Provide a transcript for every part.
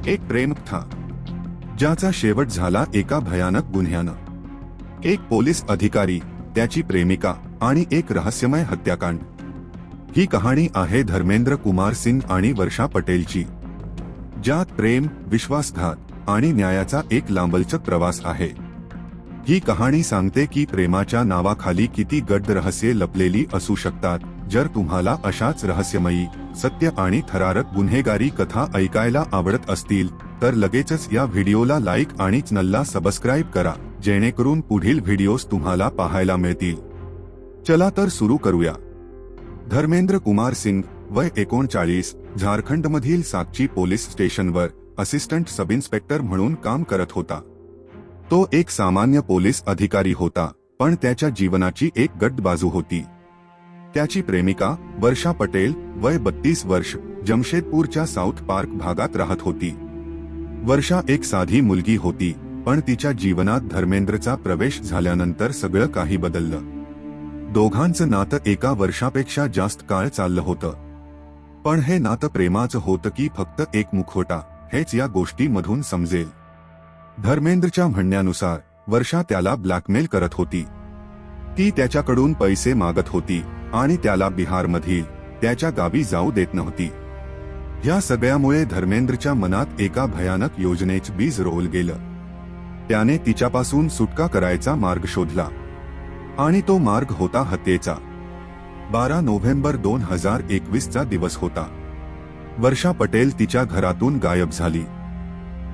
एक प्रेमकथा ज्याचा शेवट झाला एका भयानक गुन्ह्यानं। एक पोलीस अधिकारी, त्याची प्रेमिका आणि एक रहस्यमय हत्याकांड। ही कहाणी आहे धर्मेंद्र कुमार सिंग आणि वर्षा पटेलची, ज्यात प्रेम, विश्वासघात आणि न्यायाचा एक लांबलचक प्रवास आहे। ही कहाणी सांगते की प्रेमाच्या नावाखाली किती गड्ड रहस्ये लपलेली असू शकतात। जर तुम्हाला अशाच रहस्यमयी, सत्य आणि थरारक गुन्हेगारी कथा ऐकायला आवडत असतील तर लगेचच या व्हिडिओला लाईक आणि चॅनलला सबस्क्राईब करा, जेणेकरून पुढील व्हिडिओज तुम्हाला पाहायला मिळतील। चला तर सुरू करूया। धर्मेंद्र कुमार सिंग, वय 39, झारखंडमधील साकची पोलीस स्टेशनवर असिस्टंट सब इन्स्पेक्टर म्हणून काम करत होता। तो एक सामान्य पोलीस अधिकारी होता, पण त्याच्या जीवनाची एक गड्ड बाजू होती। त्याची प्रेमिका वर्षा पटेल, वय 32 वर्ष, जमशेदपूरच्या साऊथ पार्क भागात राहत होती। वर्षा एक साधी मुलगी होती, पण तिच्या जीवनात धर्मेंद्रचा प्रवेश झाल्यानंतर सगळं काही बदललं। दोघांचं नातं एका वर्षापेक्षा जास्त काळ चाललं होतं, पण हे नातं प्रेमाचं होतं की फक्त एक मुखवटा, हेच या गोष्टीमधून समजेल। धर्मेंद्रच्या म्हणण्यानुसार वर्षा त्याला ब्लॅकमेल करत होती। ती त्याच्याकडून पैसे मागत होती आणि त्याला बिहारमधील त्याच्या गावी जाऊ देत नव्हती। या सगळ्यामुळे धर्मेंद्रच्या मनात एका भयानक योजनेचं बीज रोवलं गेलं। त्याने तिच्यापासून सुटका करायचा मार्ग शोधला, आणि तो मार्ग होता हत्येचा। 12 नोव्हेंबर 2021 चा दिवस होता। वर्षा पटेल तिच्या घरातून गायब झाली।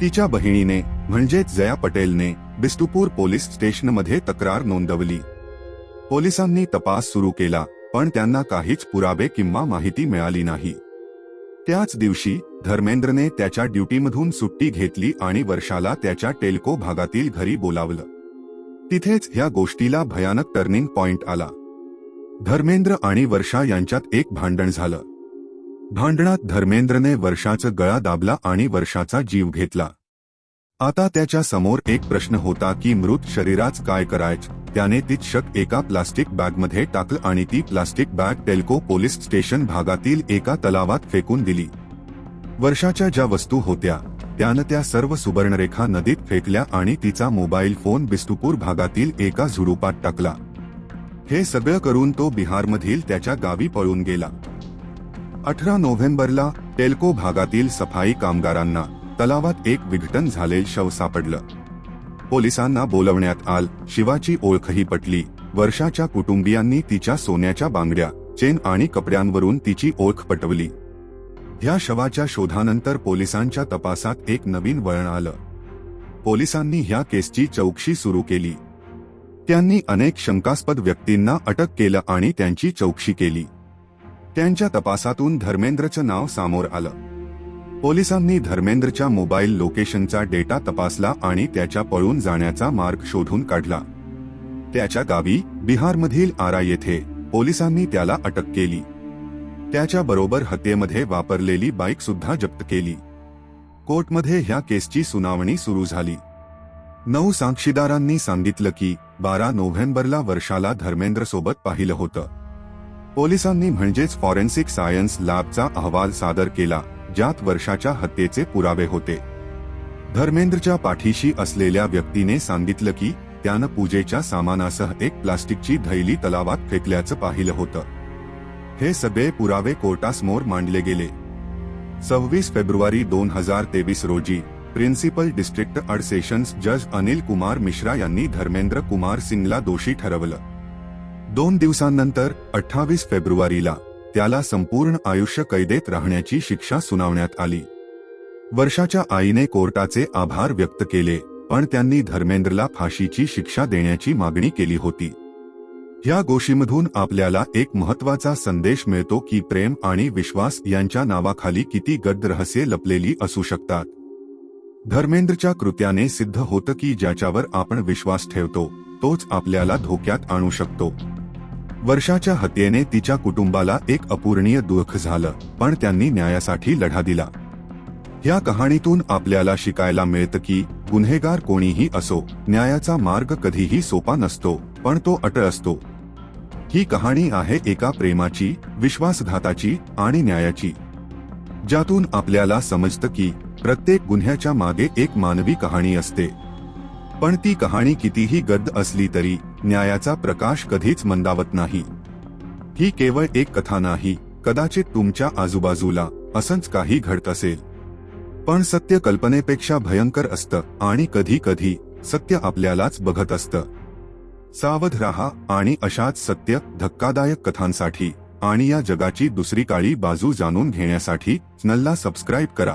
तिच्या बहिणीने म्हणजेच जया पटेलने बिष्टुपूर पोलीस स्टेशनमध्ये तक्रार नोंदवली। पोलिसांनी तपास सुरू केला, पण त्यांना काहीच पुरावे किंवा माहिती मिळाली नाही। त्याच दिवशी धर्मेंद्रने त्याच्या ड्युटीमधून सुट्टी घेतली आणि वर्षाला त्याच्या टेल्को भागातील घरी बोलावलं। तिथेच ह्या गोष्टीला भयानक टर्निंग पॉइंट आला। धर्मेंद्र आणि वर्षा यांच्यात एक भांडण झालं। भांडणात धर्मेंद्रने वर्षाचा गळा दाबला आणि वर्षाचा जीव घेतला। आता त्याच्या समोर एक प्रश्न होता की मृत शरीराचं काय करायचं। त्याने ती शक एका प्लास्टिक बॅगमध्ये टाकलं आणि ती plastic bag Telco police station भागातील एका तलावात फेकून दिली। वर्षाच्या ज्या वस्तू होत्या त्यानं त्या सर्व सुवर्णरेखा नदीत फेकल्या आणि तिचा मोबाईल फोन बिष्टुपूर भागातील एका झुडुपात टाकला। हे सगळं करून तो बिहारमधील त्याच्या गावी पळून गेला। 18 नोव्हेंबरला टेल्को भागातील सफाई कामगारांना तलावात एक विघटन झालेलं शव सापडलं। पोलिसांना बोलवण्यात आलं, शिवाची ओळखही पटली। वर्षाच्या कुटुंबियांनी तिच्या सोन्याच्या बांगड्या, चेन आणि कपड्यांवरून तिची ओळख पटवली। ह्या शवाच्या शोधानंतर पोलिसांच्या तपासात एक नवीन वळण आलं। पोलिसांनी ह्या केसची चौकशी सुरू केली। त्यांनी अनेक शंकास्पद व्यक्तींना अटक केलं आणि त्यांची चौकशी केली। त्यांच्या तपासातून धर्मेंद्रचं नाव समोर आलं। पोलिसांनी धर्मेंद्रच्या मोबाईल लोकेशनचा डेटा तपासला आणि त्याच्या पळून जाण्याचा मार्ग शोधून काढला। त्याच्या गावी बिहारमधील आरा येथे पोलिसांनी त्याला अटक केली। त्याच्या बरोबर हत्येमध्ये वापरलेली बाईक सुद्धा जप्त केली। कोर्टमध्ये ह्या केसची सुनावणी सुरू झाली। 9 साक्षीदारांनी सांगितलं की 12 नोव्हेंबरला वर्षाला धर्मेंद्रसोबत पाहिलं होतं। पोलिसांनी म्हणजेच फॉरेन्सिक सायन्स लॅबचा अहवाल सादर केला, ज्यात वर्षाच्या हत्येचे पुरावे होते। धर्मेंद्रच्या पाठीशी असलेल्या व्यक्तीने सांगितलं की त्यानं पूजेच्या सामानासह एक प्लास्टिकची थैली तलावात फेकल्याचं पाहिलं होतं। हे सगळे पुरावे कोर्टासमोर मांडले गेले। 26 फेब्रुवारी 2023 रोजी प्रिन्सिपल डिस्ट्रिक्ट अड सेशन्स जज अनिल कुमार मिश्रा यांनी धर्मेंद्र कुमार सिंगला दोषी ठरवलं। 2 दिवसांनंतर 28 फेब्रुवारीला त्याला संपूर्ण आयुष्य कैदेत राहण्याची शिक्षा सुनावण्यात आली। वर्षाच्या आईने कोर्टाचे आभार व्यक्त केले, पण त्यांनी धर्मेंद्रला फाशीची शिक्षा देण्याची मागणी केली होती। ह्या गोष्टीमधून आपल्याला एक महत्त्वाचा संदेश मिळतो की प्रेम आणि विश्वास यांच्या नावाखाली किती गड्ड रहस्ये लपलेली असू शकतात। धर्मेंद्रच्या कृत्याने सिद्ध होतं की ज्याच्यावर आपण विश्वास ठेवतो तोच आपल्याला धोक्यात आणू शकतो। वर्षाच्या हत्येने तिच्या कुटुंबाला एक अपूर्णीय दुःख झालं, पण त्यांनी न्यायासाठी लढा दिला। ह्या कहाणीतून आपल्याला शिकायला मिळतं की गुन्हेगार कोणीही असो, न्यायाचा मार्ग कधीही सोपा नसतो, पण तो अटळ असतो। ही कहाणी आहे एका प्रेमाची, विश्वासघाताची आणि न्यायाची, ज्यातून आपल्याला समजतं की प्रत्येक गुन्ह्याच्या मागे एक मानवी कहाणी असते, पण ती कहाणी कितीही गद्द असली तरी न्यायाचा प्रकाश कधीच मंदावत नाही. ही केवळ एक कथा नाही, कदाचित तुमच्या आजूबाजूला असंच काही घडत असेल, पण सत्य कल्पनेपेक्षा भयंकर असतं आणि कधी कधी सत्य आपल्यालाच बघत असतं. सावध राहा आणि अशाच सत्य धक्कादायक कथांसाठी आणि या जगाची दुसरी काळी बाजू जाणून घेण्यासाठी चॅनलला सबस्क्राईब करा.